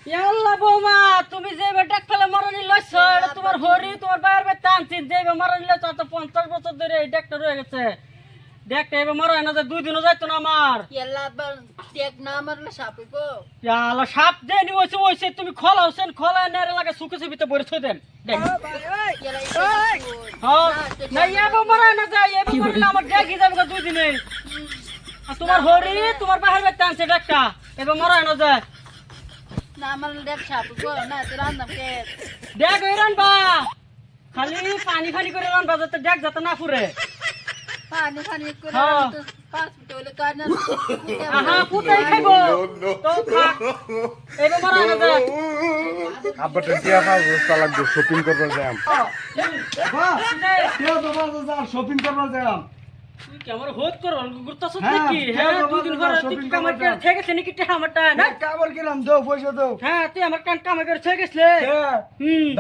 ইয়াল্লা বৌমা তুমি যে বেটা ফেলে মরনি লইছ এটা তোমার হরি তোমার বাইরে বে টানছিন যে মরনি লইছ তো 50 বছর ধরে এই ডাক্তার হয়ে গেছে দেখতে এবার মরে না যে 2 দিনও যাইতো না আমার ইয়াল্লা বার টেক না মারলে সাপিবো ইয়াল্লা সাপ দেনি হইছে তুমি খলাওছেন খলা নেরে লাগে সুকেছে ভিতরে বইরে থই দেন দেখ ইয়াল্লা হ্যাঁ না এবার মরে না যায় এবার মরলে আমার দেখি যাবে 2 দিনে আর তোমার হরি তোমার বাইরে বে টানছে ডাক্তার এবার মরে না যায় না মারলে দেখ সাপিবো না তোর আন্দাম কে দেখ এরান বা খালি পানি পানি করে রান বাজাতে দেখ যাতে না ফুরে পানি পানি করে হ্যাঁ। তো 5 মিনিট হলে কার না আহা পুতাই খাইবো তো থাক এবার মরা না যায় আব্বাটা দিয়া পাবো লাগবে শপিং করবার যাম শপিং করবার যাম তুই কি আমার হোত কর গুরতাছ হ্যাঁ, নাকি হ্যাঁ, হ্যাঁ বাবা, দুদিন বাবা, পরে তুই shopping কামাই করবার করে থেকে নাকি তে আমারটা না কাবার কিলাম দাও পয়সা দাও হ্যাঁ তুই আমার কান কামাই করে থেকে গেছলে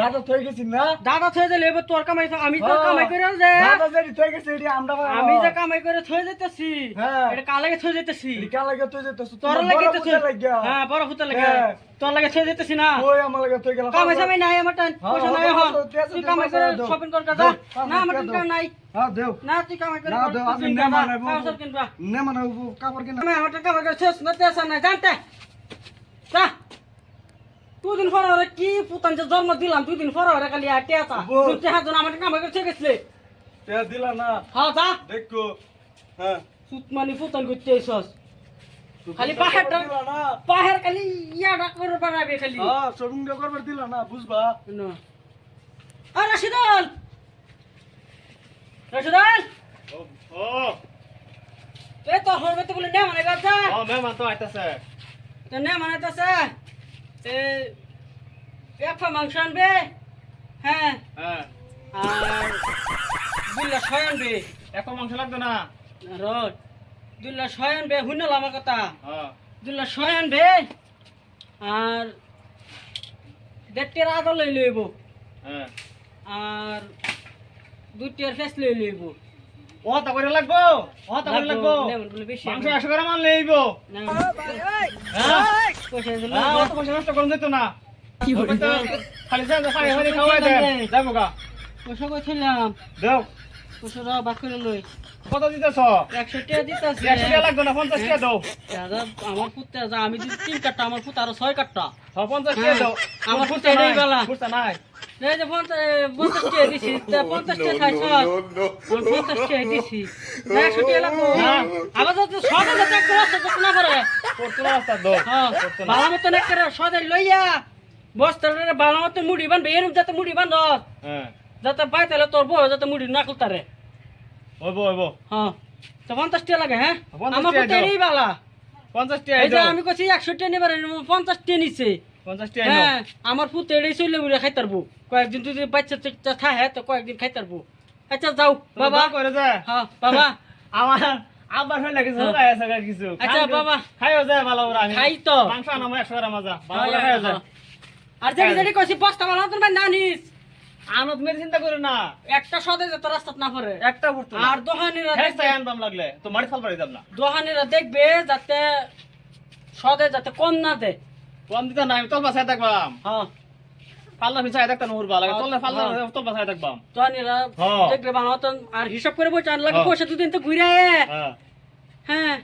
দাদা থই গেছি না দাদা থয়ে দিলে এবার তোর কামাই আমি তো কামাই করে যে দাদা যেটি থই গেছে এটি আমরা আমি যে কামাই করে থয়ে যাইতেছি হ্যাঁ। এটা কালাগে থয়ে যাইতেছি লিকা লাগে তুই যেতেছ তোর লাগে তো লাগিয়া হ্যাঁ বড় ফুটা লাগে হ্যাঁ। তোর লাগে থয়ে যাইতেছি না ওই আমার লাগে তুই গেলা কামাই সামাই নাই আমার টান হ্যাঁ, পয়সা নাই হ্যাঁ, এখন হ্যাঁ, তুই কামাই করে দাও। শপিং কর যা দাও, না আমার দাও। টাকা নাই হ্যাঁ দেও না তুই কামাই করে না, দাও, আমি shopping নে কর, মানাবো। কাপড় কিনবা নে মানে কাপড় কিনা আমি আমার টাকা করে শেষ না তেছ না জানতে যা 2 দিন পর ওরে কি পুতান যে জন্ম দিলাম 2 দিন পর ওরে খালি আটে আতা বল। তুই তে হাত আমার কামাই করে গেছলে তে দিলা না হ্যাঁ যা দেখো হ্যাঁ সুতমানি পুতান করতে এসস খালি পাহাড়টা দিলা না পাহাড় খালি ইয়াডা করে বানাবে খালি হ্যাঁ শপিং করবার দিলা না বুঝবা না আর রাশিদুল রাশিদুল ও এ তো হরবে তো বলে নে মানে গাছা ও মেহমান তো আইতাছে তো নে মানে তাছে এ এক মাংস আনবে হ্যাঁ হ্যাঁ আর দুল্লা ছয় আনবে এখন মাংস লাগবে না রোড দুল্লা ছয় আনবে শুনল আমার কথা হ্যাঁ দুল্লা ছয় আনবে আর দেড়টির আদা লই লইব হ্যাঁ আর দুটির ফেস লই লইব ও তা করে লাগবো ও তা করে লাগবো বেশি মাংস 100 গ্রাম আনলে হইবো না, হ্যাঁ পয়সা দিলে হ্যাঁ ও তো পয়সা নষ্ট করুন যেত না কি হইতো খালি যান খাই হইনি খাওয়াই দে যাবো গা পয়সা কইছিলাম দাও পয়সা দাও বাক করে লই কত দিতেছ 100 টাকা দিতাছি 100 টাকা লাগবে না 50 টাকা দাও দাদা আমার পুত্র যা আমি যদি 3 কাটটা আমার পুত্র আরো 6 কাটটা 50 টাকা দাও আমার পুত্র এটাই গলা বুঝতা নাই এই যে 50 টাকা দিছি 50 টাকা খাইছ আমি 50 টাকা দিছি 100 টাকা লাগবো হ্যাঁ। আবার যদি 100 টাকা চেক করে তো না করে করতে রাস্তা দাও হ্যাঁ ভালো মতো না করে সদাই লইয়া বস্তারে ভালো মতো মুড়ি বানবে এরকম যাতে মুড়ি বান্ধ হ্যাঁ যাতে পাইতালে তোর বউ যাতে মুড়ি না খুলতারে হইবো হইবো হ্যাঁ তো 50 টাকা লাগে হ্যাঁ 50 আমার টাকা পুত্র এই বালা 50 টাকা এই যে দাও আমি কইছি 100 টাকা নিবার 50 টাকা নিছে 50 টাকা দাও হ্যাঁ আমার পুত্র এটাই চলে বুড়ে খাইতারবো কয়েকদিন যদি বাচ্চা চেচ্চা থাকে তো কয়েকদিন খাইতারবো আচ্ছা যাও বাবা করে যা হ্যাঁ বাবা আমার আবার হয়ে লাগে সব আয়া সাগা কিছু আচ্ছা, বাবা। খাইও যায় ভালো করে আমি খাই তো। মাংস আনা 100 গ্রাম মজা ভালো করে খাইও যায় আর যেটি যেটি কইছি বস্তা বালা তুমি না নিস আনত মেরে চিন্তা করে না একটা সদে যত রাস্তা না পড়ে একটা পড়তো আর দোহানিরা হ্যাঁ দেখবে তাই আনবাম লাগলে তো মারি ফাল পারি যাব না দোহানিরা দেখবে যাতে সদে যাতে কম না দে কোন দিতা নাই তোর বাসায় থাকবাম হ্যাঁ পাল্লা মিছা একটা নূর ভালো লাগে তোলে পাল্লা তোর বাসায় থাকবাম দোহানিরা হ্যাঁ। দেখবে বাবা তো আর হিসাব করে বই চান লাগে হ্যাঁ। পয়সা দুদিন তো ঘুরে হ্যাঁ হ্যাঁ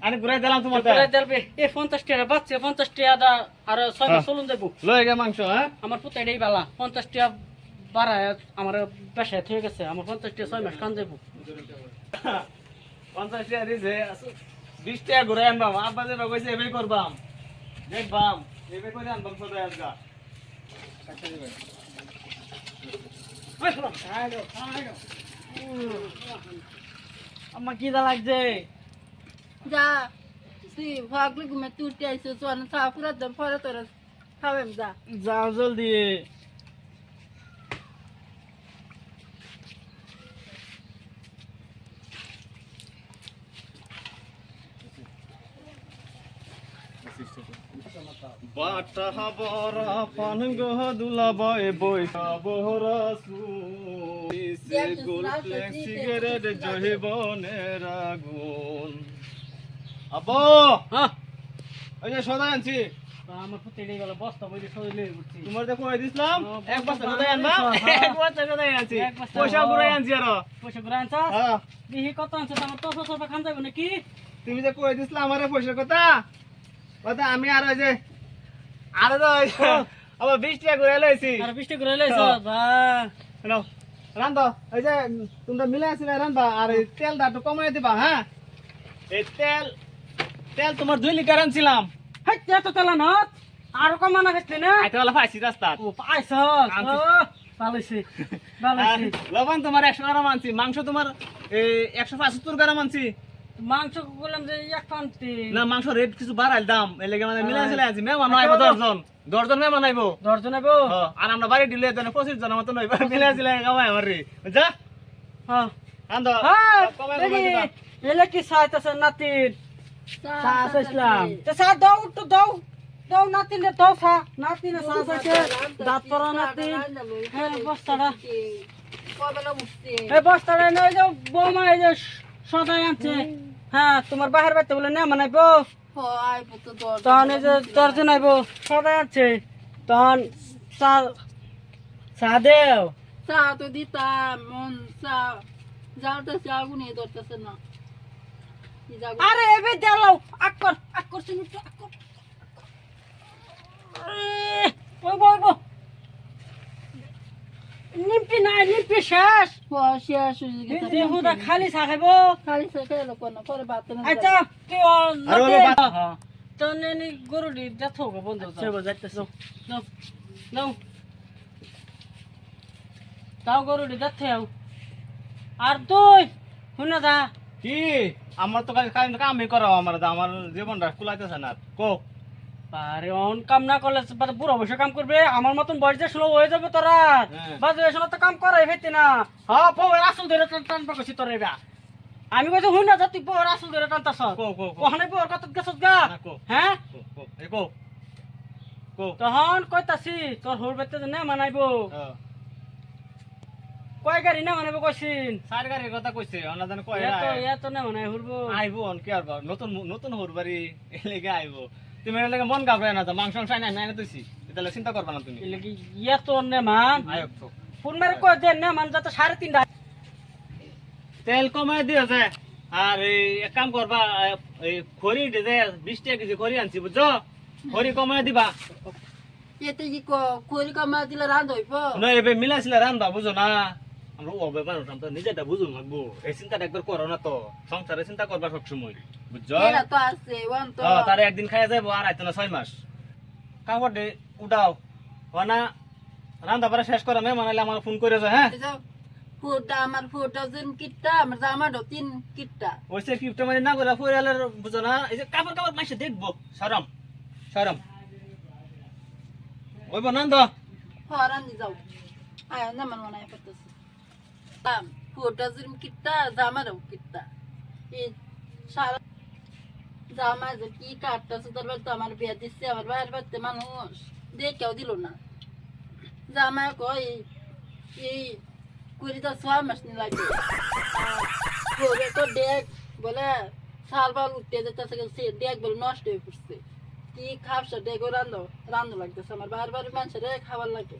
আমি ঘুরাই দিলাম তোমার ঘুরে দেবে এ 50 টাকা বাচ্চা 50 টাকা আর 6 মাস চলুন দেবো লয়ে গে মাংস হ্যাঁ আমার পুত্র এটাই বালা 50 টাকা বাড়ায় আমার পেশায় থেকে গেছে আমার 50 টাকা 6 মাস কান দেবো 50 টাকা দিছে 20 টাকা ঘুরাই আনবাম আব্বা যে কইছে এবে করবাম দেখবাম এবে করে আনবাম সদাই আজগা আমার কি দা লাগছে যা তুই ভাগলে ঘুমে তুলতে আইছো সোনা সাফুরা দম পরে তোর খাবেম যা যাও জলদি বাটা বরা পান গহ দুলাবাই বইটা বহরা সুইসে গোল ফ্লেক্স সিগারেট জহিবনের আগুন আব্বা হ্যাঁ ওই যে সদা আনছি আমার পুতে এই গেল বস্তা বইলে সইলে উঠছি তোমার তো কই দিছিলাম ও, এক বস্তা বাবা, কোথায় আনবা হ্যাঁ। এক বস্তা কোথায় আনছি এক বস্তা, পয়সা ও। পুরাই আনছি আর পয়সা করে আনছ হ্যাঁ দিহি কত আনছ আমার তো সব খান যাবে নাকি তুমি যে কই দিছিলা আমারে পয়সার কথা কথা আমি আর ওই যে আরে তো ওই যে আবার 20 টাকা করে লইছি আর 20 টাকা করে লইছ হ্যাঁ। বা নাও রান্ধ ওই যে তোমরা মিলে আসলে রান্ধবা আর এই তেলটা একটু কমাই দিবা হ্যাঁ এই তেল তেল তোমার 2 লিটার আনছিলাম হাই এত তেলা না আর কমানা গেছে না আইতে वाला পাইছি রাস্তা ও পাইছ আনছি। ভালোইছে ভালোইছে লবণ তোমার 100 গ্রাম আনছি মাংস তোমার এই 175 গ্রাম আনছি মাংস বললাম যে এক পান্তি না মাংস রেট কিছু বাড়াইল দাম এর লাগি মানে মিলে আসলে আনছি মেহমান আইবো 10 জন মেহমান আইবো দর্জন নেব আর আমরা বাড়ি দিলে দেন 25 জন মত নইবা মিলে আসলে গাওয়াই আমার রে যা হ্যাঁ আন্দ হ্যাঁ কমাই দেখি দিবা এলে কি সাইতাছে নাতির চা ইসলাম তো সা দাও তো দাও দাও নাতিন রে দাও সা নাতিন সা সাইছে দাঁত পরা নাতিন হ্যাঁ বস্তাটা কবেলা উঠছে এই বস্তাটা নই যে বৌমা এই যে সদাই আনছে হ্যাঁ তোমার বাহির বাইতে বলে না মানাইবো হয় পুতো দর তখন এই যে দর্জন আইবো সদাই আনছে তখন চা চা দেও চা তো দিতাম মন চা জ্বালতেছে আগুনে ধরতেছে না কি যাবো আরে এবে দেলাও আকর তুমি তো আকর ওই বই বই নিমপি না নিমপি শেষ শেষ হয়ে গেছে দেহুদা খালি চা খাইবো খালি সে খেলো কোন পরে ভাত না আচ্ছা কি আর ওলে তো নেনি গরুটি দেখো গো বন্ধু সেবা যাইতেছ নাও নাও তাও গরুটি দেখতে আও আর তুই শুনে যা কি আমার তো কাজ কামই করা আমার জীবনটা কুলাইতেছে না কো আরে অন কাম না করলে বুড়ো বসে কাম করবে আমার মতন বয়স যে স্লো হয়ে যাবে তোরা হ্যাঁ। বাজে এসে তো কাম করাই ফেলতে না হ্যাঁ বউয়ের আসল ধরে টানবা কইছি তোর এবা আমি কইছি হুন না তুই বউয়ের আসল ধরে টানতাছ কো কো কো ওখানে বউয়ের কত গেছস গা না, কো। হ্যাঁ কো কো এ কো কো তখন কইতাছি তোর হোর বেতে না মানাইবো কয় গাড়ি না মানাইবো কইছিন সার গাড়ির কথা কইছে অনা জান কয় এত না মানাই হুরবো আইবো অন কি আর নতুন নতুন হরবারি এলেগে আইবো তুমি এর লাগে মন গাবরে না তো মাংস সাই না না তুইছি তাহলে চিন্তা করবা না তুমি এলে কি এত নে মান আয়ক তো ফোন মারে কই দেন না মান যত 3.5 তেল কমাই দিও যে আর এই এক কাম করবা এই খড়ি দে 20 টাকা কেজি খড়ি আনছি বুঝছো খড়ি কমাই দিবা এতে কি করি কামা দিলে রান্ধ হইব না এবে মিলাইছিলে রান্দা বুঝো না আমরা ওবে মানুষ আমরা নিজেটা বুঝুন লাগবো এই চিন্তাটা একবার করো না তো সংসারে চিন্তা করবা সব সময় বুঝছো এরা তো আছে ওয়ান তো তারে একদিন খাইয়া যাবো আর আইতো না 6 মাস কাপড় দে উঠাও ওনা রান্দা পারা শেষ করা মেহমান আইলে আমার ফোন করে যায় হ্যাঁ ফুটা আমার ফুটা যেন কিটটা আমার জামাটো 3 কিটটা ওইসে কিপটা মানে না করে ফুরালের বুঝো না এই যে কাপড় কাপড় মাইসে দেখবো শরম শরম ওই বনান তো হরান দি যাও আয় না মান মনে পড়তেছে ফুটা যেন কিটটা জামাটো কিটটা এই সারা জামা যে কি কাটতেছে তোর বাড়িতে আমার বিয়ে দিচ্ছে আমার বাইরের বাড়িতে মানুষ দেখেও দিল না জামা কই এই 6 মাস নি লাগে আর তো দেখ বলে সাল বাল উঠতে যেতেছে সে দেখ বলে নষ্ট হয়ে পড়ছে কি খাবসা দেখ রান্ধো লাগতেছে আমার বারবার মানুষের খাবার লাগে